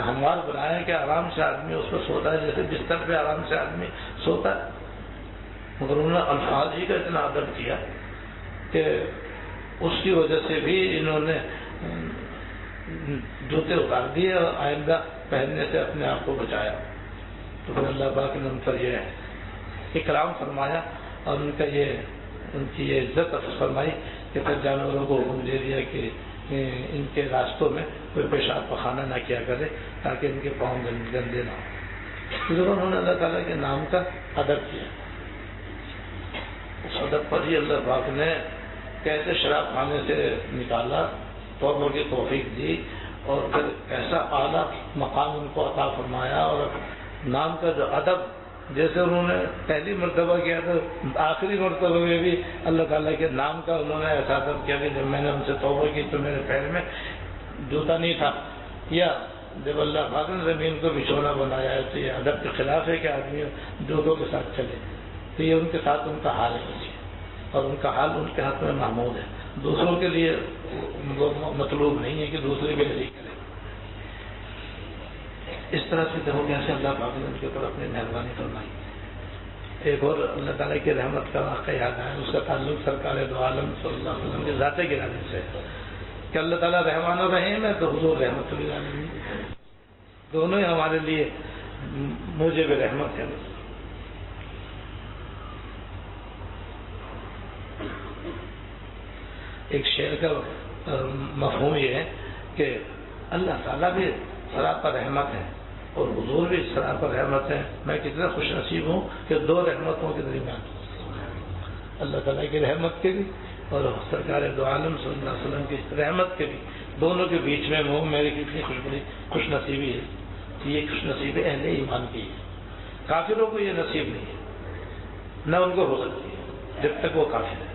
ہموار بنایا کہ آرام سے آدمی اس پر سوتا ہے جیسے بستر پہ آرام سے آدمی سوتا ہے. مگر انہوں نے الفاظ ہی کا اتنا ادب کیا کہ اس کی وجہ سے بھی انہوں نے جوتے اتار دیے اور آئندہ پہننے سے اپنے آپ کو بچایا. تو پھر اللہ پاک نے ان پر یہ اکرام فرمایا اور ان کی یہ عزت فرمائی کہ پھر جانوروں کو حکم دے دیا کہ ان کے راستوں میں کوئی پیشاب پخانہ نہ کیا کرے تاکہ ان کے پاؤں گندے نہ ہوں. انہوں نے اللہ تعالیٰ کے نام کا ادب کیا. اس ادب پر ہی اللہ پاک نے کیسے شراب خانے سے نکالا، توبہ کی توفیق دی اور پھر ایسا اعلیٰ مقام ان کو عطا فرمایا. اور نام کا جو ادب جیسے انہوں نے پہلی مرتبہ کیا تو آخری مرتبہ میں بھی اللہ تعالیٰ کے نام کا انہوں نے ایسا ادب کیا کہ جب میں نے ان سے توبہ کی تو میرے پیر میں جوتا نہیں تھا. یا جب اللہ پاک نے زمین کو بچھونا بنایا ہے تو یہ ادب کے خلاف ہے کہ آدمی جوتوں کے ساتھ چلے. تو یہ ان کے ساتھ ان کا حال ہے اور ان کا حال ان کے ہاتھ میں محمود ہے. دوسروں کے لیے مطلوب نہیں ہے کہ دوسرے کے لیے کرے. اس طرح سے دیکھو کیسے اللہ پاک نے ان کے اوپر اپنی مہربانی فرمائی. ایک اور اللہ تعالیٰ کی رحمت کا واقعہ یاد آیا، اس کا تعلق سرکار دو عالم صلی اللہ علیہ وسلم کے ذات گرامی سے کہ اللہ تعالیٰ رحمان و رحیم ہے تو حضور رحمت للعالمین، دونوں ہی ہمارے لیے موجب رحمت ہے. ایک شعر کا مفہوم یہ ہے کہ اللہ تعالیٰ بھی سراپا رحمت ہے اور حضور بھی سراپا رحمت ہے. میں کتنا خوش نصیب ہوں کہ دو رحمتوں کے درمیان، اللہ تعالیٰ کی رحمت کے بھی اور سرکار دو عالم صلی اللہ علیہ وسلم کی رحمت کے بھی، دونوں کے بیچ میں ہوں. میری کتنی خوش نصیبی ہے. یہ خوش نصیبی اہل ایمان کی ہے. کافروں کو یہ نصیب نہیں ہے، نہ ان کو ہو سکتی ہے جب تک وہ کافر ہے.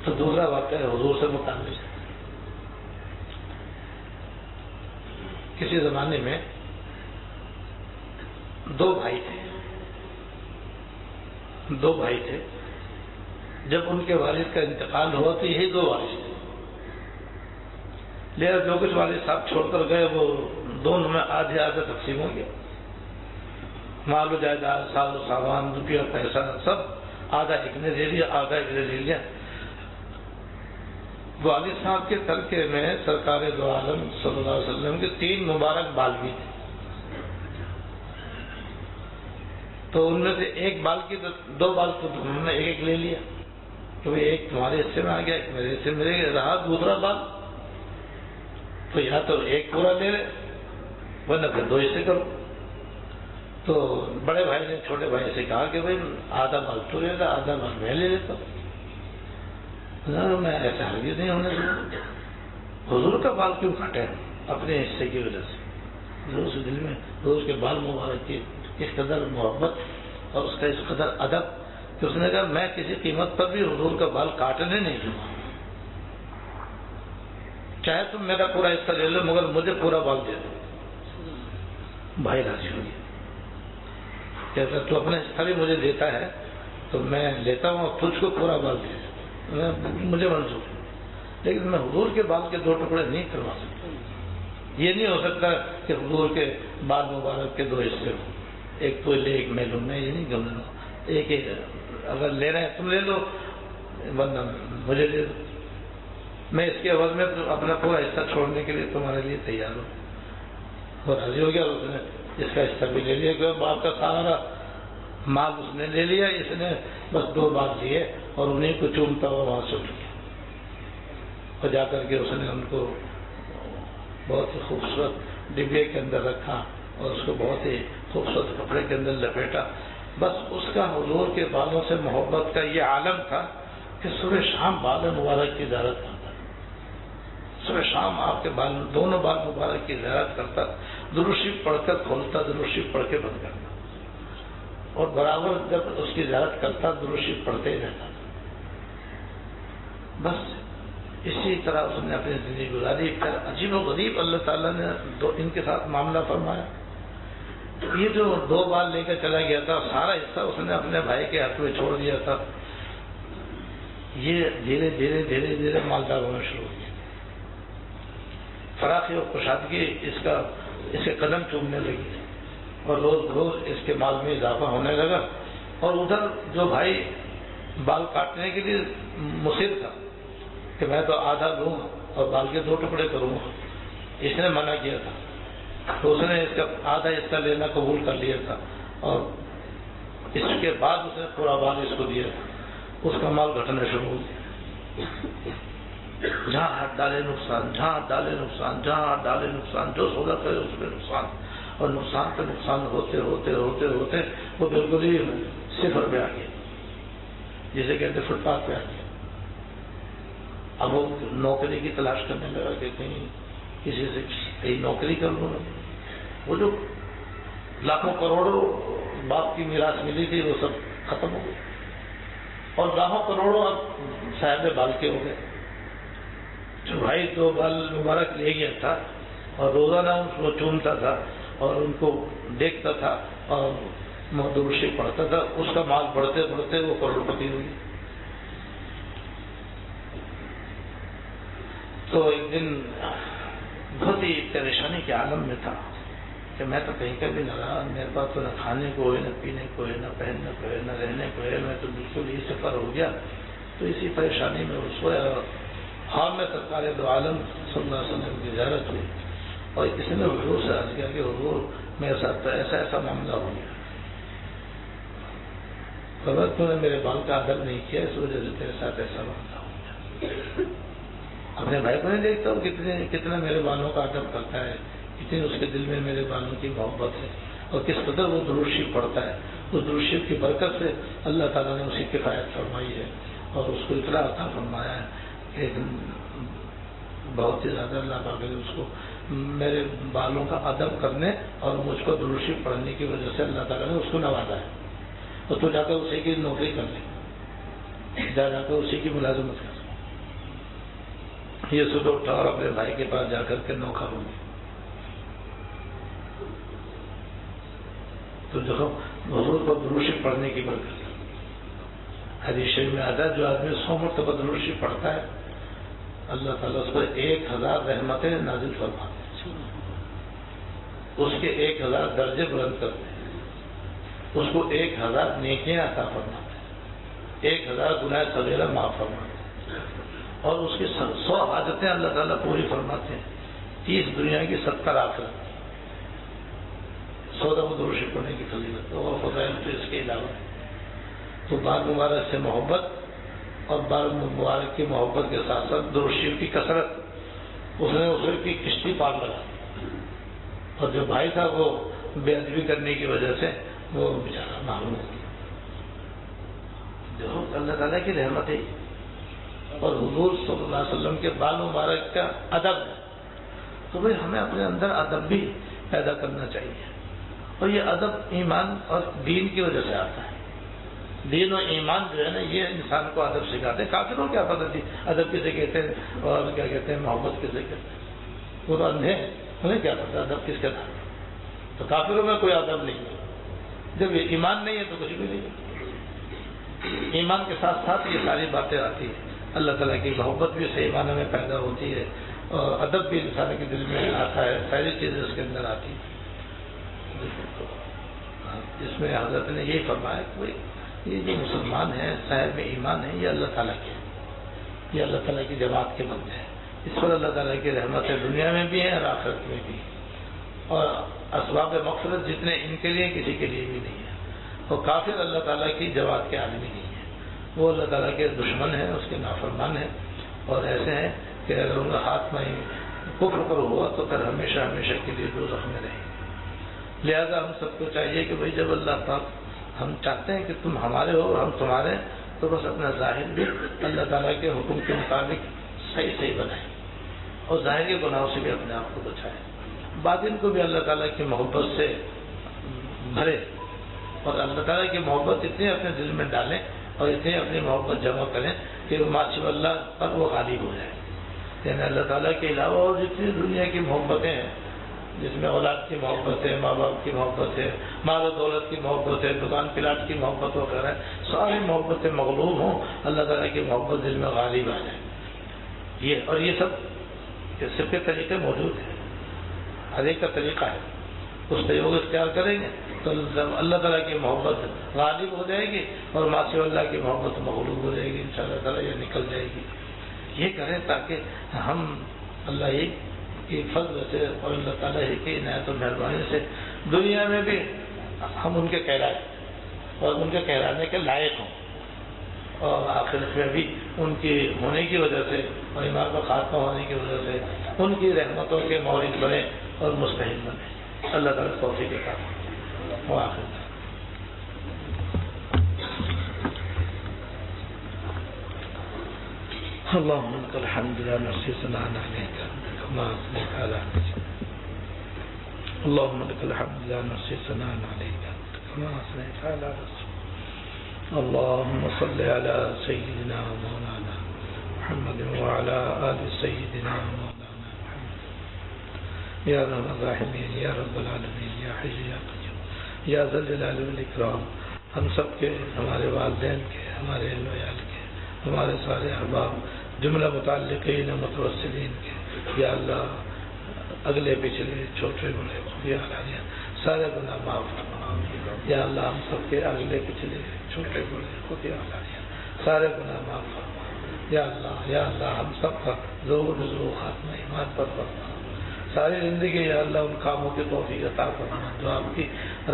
تو دوسرا واقعہ ہے حضور سے متعلق. کسی زمانے میں دو بھائی تھے. جب ان کے والد کا انتقال ہوا تو یہی دو وارث تھے. لہذا جو کچھ والد صاحب چھوڑ کر گئے وہ دونوں میں آدھے آدھے تقسیم ہو گیا. مال و جائیداد، ساز و سامان، روپیہ پیسہ سب آدھا ایک نے دے دیا، آدھا ایک نے لے لیا. والد صاحب کے ترکے میں سرکار دو عالم صلی اللہ علیہ وسلم کے 3 مبارک بال بھی تھے. تو ان میں سے ایک بال کی 2 بال تو انہوں نے ایک لے لیا کہ ایک تمہارے حصے میں آ گیا، ایک میرے حصے میں رہا دوسرا بال. تو یا تو ایک پورا لے لے ورنہ پھر 2 حصے کرو. تو بڑے بھائی نے چھوٹے بھائی سے کہا کہ بھائی آدھا بال تو لے گا، آدھا بال میں لے لیتا ہوں. میں ایسا ہرگز نہیں ہونے دوں. حضور کا بال کیوں کاٹے اپنے حصے کی وجہ سے؟ حضور سے دل میں حضور کے بال مبارک کی اس قدر محبت اور اس کا اس قدر ادب کہ اس نے کہا میں کسی قیمت پر بھی حضور کا بال کاٹنے نہیں دوں گا. چاہے تم میرا پورا حصہ لے لو مگر مجھے پورا بال دے دو. بھائی راضی ہو گیا. کہتا تو اپنا حصہ بھی مجھے دیتا ہے تو میں لیتا ہوں اور تجھ کو پورا بال دے مجھے منظور ہے، لیکن میں حضور کے بال کے 2 ٹکڑے نہیں کروا سکتا. یہ نہیں ہو سکتا کہ حضور کے بال مبارک کے 2 حصے ہوں. ایک تو لے ایک میں لوں، میں یہ نہیں کروں، ایک ایک اگر لے رہے ہیں تم لے لو ورنہ مجھے دے دو، میں اس کے عوض میں اپنا پورا حصہ چھوڑنے کے لیے تمہارے لیے تیار ہوں. وہ راضی ہو گیا، اس نے اس کا حصہ بھی لے لیا، کہ باپ کا سارا مال اس نے لے لیا، اس نے بس 2 بال لیے اور انہیں کو چومتا ہوا وہاں سے اٹھ گیا اور جا کر کے اس نے ان کو بہت ہی خوبصورت ڈبے کے اندر رکھا اور اس کو بہت ہی خوبصورت کپڑے کے اندر لپیٹا. بس اس کا حضور کے بالوں سے محبت کا یہ عالم تھا کہ صبح شام بال مبارک کی زیارت کرتا، صبح شام آپ کے بال دونوں بال مبارک کی زیارت کرتا، درود شریف پڑھ کر کھولتا، درود شریف پڑھ کے بند کرتا، اور برابر جب اس کی زیارت کرتا درود شریف پڑھتے ہی رہتا. بس اسی طرح اس نے اپنی زندگی گزاری. پھر عجیب و غریب اللہ تعالیٰ نے ان کے ساتھ معاملہ فرمایا. یہ جو 2 بال لے کر چلا گیا تھا سارا حصہ اس نے اپنے بھائی کے ہاتھ میں چھوڑ دیا تھا. یہ دھیرے دھیرے دھیرے دھیرے مالدار ہونا شروع ہو گیا. فراخی اور کشادگی اس کے قدم چومنے لگی اور روز روز اس کے مال میں اضافہ ہونے لگا. اور ادھر جو بھائی بال کاٹنے کے لیے مصر تھا کہ میں تو آدھا لوں اور بال کے 2 ٹکڑے کروں گا، اس نے منع کیا تھا، تو اس نے اس کا آدھا حصہ لینا قبول کر لیا تھا اور اس کے بعد اس نے پورا بال اس کو دیا تھا. اس کا مال گھٹنا شروع ہو گیا. جہاں ہاتھ ڈالے نقصان، جہاں ہاتھ ڈالے نقصان، جہاں ہاتھ ڈالے نقصان، جو سودا کرے اس میں نقصان، اور نقصان پہ نقصان ہوتے ہوتے ہوتے ہوتے وہ بالکل ہی 0 پہ آ گیا، جسے کہتے فٹ پاتھ پہ آ گیا. اب وہ نوکری کی تلاش کرنے لگا کہ کہیں کسی سے کہیں نوکری کر لوں. وہ جو لاکھوں کروڑوں باپ کی میراث ملی تھی وہ سب ختم ہو گئی اور لاکھوں کروڑوں اب صاحب بال کے ہو گئے. جو بھائی 2 بال مبارک لے گیا تھا اور روزانہ اس کو چومتا تھا اور ان کو دیکھتا تھا اور درود شریف پڑھتا تھا، اس کا مال بڑھتے بڑھتے وہ کروڑ پتی ہوئی. تو ایک دن بہت ہی پریشانی کے عالم میں تھا کہ میں تو کہیں کا بھی نہ رہا، میرے پاس تو نہ کھانے کو ہے، نہ پینے کو ہے، نہ پہننے کو ہے، نہ رہنے کو ہے، میں تو بالکل ہی سفر ہو گیا. تو اسی پریشانی میں سویا اور میں سرکار دو عالم صلی اللہ علیہ وسلم کی زیارت ہوئی اور اس نے حضور سے عرض کیا کہ حضور میرے ساتھ ایسا ایسا معاملہ ہو گیا، خبر تو نے میرے بال کا ادب نہیں کیا، اس وجہ سے تیرے ساتھ ایسا معاملہ ہو گیا. اپنے بھائی کو نہیں دیکھتا ہوں کتنا میرے بالوں کا ادب کرتا ہے، کتنی اس کے دل میں میرے بالوں کی محبت ہے اور کس قدر وہ درود شریف پڑھتا ہے. اس درود شریف کی برکت سے اللہ تعالیٰ نے اسی کفایت فرمائی ہے اور اس کو اطلاع عطا فرمایا ہے کہ بہت ہی زیادہ اللہ پاک نے اس کو میرے بالوں کا ادب کرنے اور مجھ کو درود شریف پڑھنے کی وجہ سے اللہ تعالیٰ نے اس کو نوازا ہے. اور تو جا کر اسی کی نوکری کر لے، جا کر اسی کی ملازمت کر. یہ صبح اٹھا اور اپنے بھائی کے پاس جا کر کے نوکر ہوں گے. تو دیکھو حضور کو درود شریف پڑھنے کی برکت. حدیث شریف میں آتا ہے جو آدمی 100 مرتبہ درود شریف پڑھتا ہے اللہ تعالیٰ اس پر 1000 رحمتیں نازل فرماتے ہیں، اس کے 1000 درجے بلند کرتے ہیں، اس کو 1000 نیکیاں عطا فرماتے ہیں، 1000 گناہ صغیرہ معاف فرماتے ہیں اور اس کی 100 حاجتیں اللہ تعالیٰ پوری فرماتے ہیں. 30 دنیا کی 70 آخرت. 100 دفعہ درود شریف پڑھنے کی فضیلت اور فضائل تو اس کے علاوہ. تو بال مبارک سے محبت اور بال مبارک کی محبت کے ساتھ ساتھ درود شریف کی کثرت، اس نے اسے کی کشتی پار لگا. اور جو بھائی تھا وہ بے ادبی کرنے کی وجہ سے وہ بیچارہ معلوم ہو گیا. جو اللہ تعالیٰ کی رحمت ہے اور حضور صلی اللہ علیہ وسلم کے بال مبارک کا ادب ہے. تو بھائی ہمیں اپنے اندر ادب بھی پیدا کرنا چاہیے اور یہ ادب ایمان اور دین کی وجہ سے آتا ہے. دین و ایمان جو ہے نا یہ انسان کو ادب سکھاتے ہیں. کافروں کیا پتہ تھی ادب کسے کہتے ہیں اور کیا کہتے ہیں محبت کسے کہتے ہیں. وہ تو اندھے انہیں کیا پتہ ادب کس کا تھا. تو کافروں میں کوئی ادب نہیں ہے. جب یہ ایمان نہیں ہے تو کچھ بھی نہیں ہے. ایمان کے ساتھ ساتھ یہ ساری باتیں آتی ہیں. اللہ تعالیٰ کی محبت بھی صحیح معنی میں پیدا ہوتی ہے اور ادب بھی انسان کے دل میں آتا ہے. ساری چیزیں اس کے اندر آتی ہیں. جس میں حضرت نے یہی فرمایا کہ یہ جو مسلمان ہیں صاحب ایمان ہیں، یہ اللہ تعالیٰ کے ہیں، یہ اللہ تعالیٰ کی جماعت کے بندے ہیں، اس پر اللہ تعالیٰ کی رحمت دنیا میں بھی ہے اور آخرت میں بھی، اور اسباب مغفرت جتنے ان کے لیے کسی کے لیے بھی نہیں ہے۔ اور کافر اللہ تعالیٰ کی جماعت کے آدمی نہیں ہے، وہ اللہ تعالیٰ کے دشمن ہیں، اس کے نافرمان ہیں، اور ایسے ہیں کہ اگر ان کا خاتمہ کفر پر ہوا تو پھر ہمیشہ ہمیشہ کے لیے دوزخ میں رہیں گے۔ لہذا ہم سب کو چاہیے کہ بھائی جب اللہ تعالیٰ ہم چاہتے ہیں کہ تم ہمارے ہو اور ہم تمہارے، تو بس اپنا ظاہر بھی اللہ تعالیٰ کے حکم کے مطابق صحیح صحیح بنائیں، اور ظاہر کے گناہوں سے بھی اپنے آپ کو بچائیں، باطن کو بھی اللہ تعالیٰ کی محبت سے بھرے، اور اللہ تعالیٰ کی محبت اتنی اپنے دل میں ڈالیں اور اتنی اپنی محبت جمع کریں کہ ماشاء اللہ پر وہ غالب ہو جائے۔ یعنی اللہ تعالیٰ کے علاوہ اور جتنی دنیا کی محبتیں ہیں، جس میں اولاد کی محبت ہے، ماں باپ کی محبت ہے، مال و دولت کی محبت ہے، دکان پلاٹ کی محبت وغیرہ ہے، ساری محبتیں مغلوب ہوں، اللہ تعالیٰ کی محبت دل میں غالب آ جائے۔ یہ سب صرف کے طریقے موجود ہیں، ہر ایک کا طریقہ ہے، اس طریقے اختیار کریں گے تو اللہ تعالیٰ کی محبت غالب ہو جائے گی اور معصیت اللہ کی محبت مغلوب ہو جائے گی، انشاءاللہ تعالیٰ یہ نکل جائے گی۔ یہ کریں تاکہ ہم اللہ کی فضل سے اور اللہ تعالیٰ کی عنایت و مہربانی سے دنیا میں بھی ہم ان کے کہلائے اور ان کے کہلانے کے لائق ہوں، اور آخرت میں بھی ان کی ہونے کی وجہ سے اور ایمان کا خاتمہ ہونے کی وجہ سے ان کی رحمتوں کے مورد بنے اور مستحق بنے۔ اللہ تعالیٰ توفیق عطا فرمائے۔ وآخر اللهم لك الحمد لا نحصي ثناء عليك كما أثنيت على نفسك، اللهم لك الحمد لا نحصي ثناء عليك كما أثنيت على نفسك، اللهم صل على سيدنا ومولانا محمد وعلى آل سيدنا ومولانا محمد، يا رب الراحمين يا رب العالمين يا حي يا قيوم يا ذا الجلال والإكرام۔ ہم سب کے، ہمارے والدین کے، ہمارے اہل و عیال کے، ہمارے سارے احباب، جملہ متعلقین متوسلین کے، یا اللہ اگلے پچھلے چھوٹے بڑے یا اللہ سارے گناہ معاف فرما، یا اللہ ہم سب کے اگلے پچھلے چھوٹے بڑے خود یا اللہ سارے گناہ معاف فرما، یا اللہ ہم سب کا ضرور خاتمہ ایمان پر فرما، ساری زندگی یا اللہ ان کاموں کی توفیق عطا فرما جو آپ کی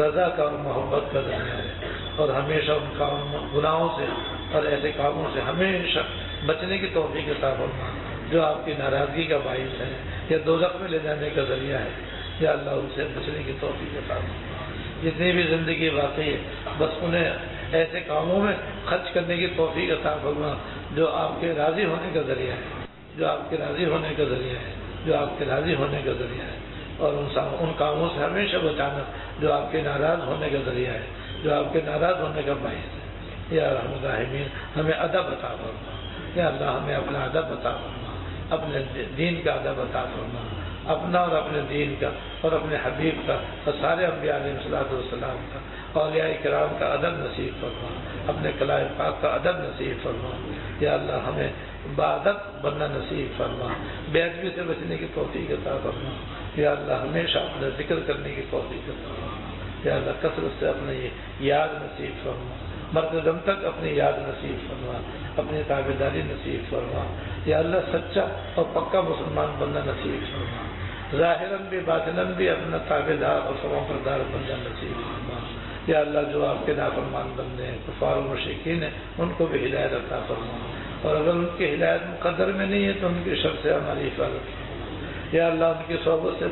رضا کا اور محبت کا ذریعہ ہے، اور ہمیشہ ان کاموں گناہوں سے اور ایسے کاموں سے ہمیشہ بچنے کی توفیق عطا فرما جو آپ کی ناراضگی کا باعث ہے یا دوزخ میں لے جانے کا ذریعہ ہے، یا اللہ ان سے بچنے کی توفیق عطا فرما۔ جتنی بھی زندگی باقی ہے بس انہیں ایسے کاموں میں خرچ کرنے کی توفیق عطا فرما جو آپ کے راضی ہونے کا ذریعہ ہے، جو آپ کے راضی ہونے کا ذریعہ ہے، جو آپ کے راضی ہونے کا ذریعہ ہے، اور ان کاموں سے ہمیشہ بچانا جو آپ کے ناراض ہونے کا ذریعہ ہے، جو آپ کے ناراض ہونے کا باعث ہے۔ یا رحم الراحمین ہمیں ادب عطا فرما، یا اللہ ہمیں اپنا ادب عطا فرما، اپنے دین کا ادب عطا فرما، اپنا اور اپنے دین کا اور اپنے حبیب کا اور سارے انبیاء علیہ الصلوۃ والسلام کا، اولیاء کرام کا ادب نصیب فرما، اپنے کلام پاک کا ادب نصیب فرما، یا اللہ ہمیں بادب بننا نصیب فرما، بے ادبی سے بچنے کی توفیق عطا فرما، یا اللہ ہمیشہ اپنا ذکر کرنے کی توفیق عطا فرما، یا اللہ کثرت سے اپنے یاد نصیب فرما، مرتے دم تک اپنی یاد نصیب فرما، اپنی تابعداری نصیب فرما، یا اللہ سچا اور پکا مسلمان بننا نصیب فرما، ظاہراً بھی باطناً بھی اپنا تابعدار اور فرمانبردار بننا نصیب فرما، یا اللہ جو آپ کے نافرمان بندے ہیں کفار و مشرکین ہیں ان کو بھی ہدایت عطا فرما، اور اگر ان کی ہدایت مقدر میں نہیں ہے تو ان کی شر سے ہماری حفاظت فرما، یا اللہ ان کی صحبت سے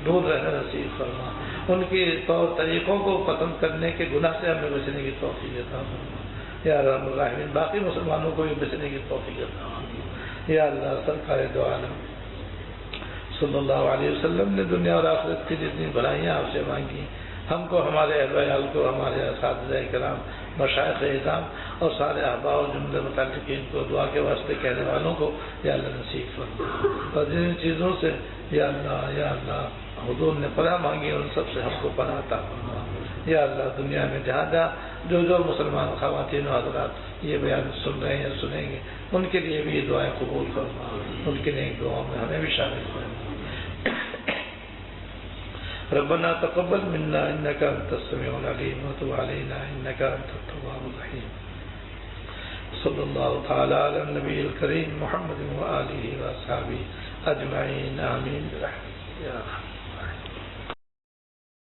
دور رہنا نصیب فرما، ان کی طور طریقوں کو پسند کرنے کے گناہ سے ہمیں بچنے کی توفیق عطا فرما، یا رحم الراحمین باقی مسلمانوں کو بھی بچنے کی توفیق عطا فرما، یا اللہ سرکار دو عالم صلی اللہ علیہ وسلم نے دنیا اور آخرت کی جتنی بھلائیاں آپ سے مانگی، ہم کو، ہمارے اہل و عیال کو، ہمارے اساتذہ کرام، مشائخ اعظام اور سارے احباب اور جملے متعلقین کو، دعا کے واسطے کہنے والوں کو یا اللہ نصیب فرما، اور جن چیزوں سے یا اللہ حضور نے پناہ مانگی ان سب سے ہم کو پناہ عطا فرما، یا اللہ دنیا میں جہاں جو مسلمان خواتین و حضرات یہ بیان سن رہے ہیں سنیں گے ان کے لیے بھی یہ دعائیں قبول فرما، ان کے لیے دعاؤں میں ہمیں بھی شامل فرما۔ ربنا تقبل منا انك انت السميع العليم وتب علينا انك انت التواب الرحيم. صلی اللہ تعالی علی النبی الکریم محمد وآلہ وصحبہ اجمعین آمین برحمتک یا ارحم الراحمین.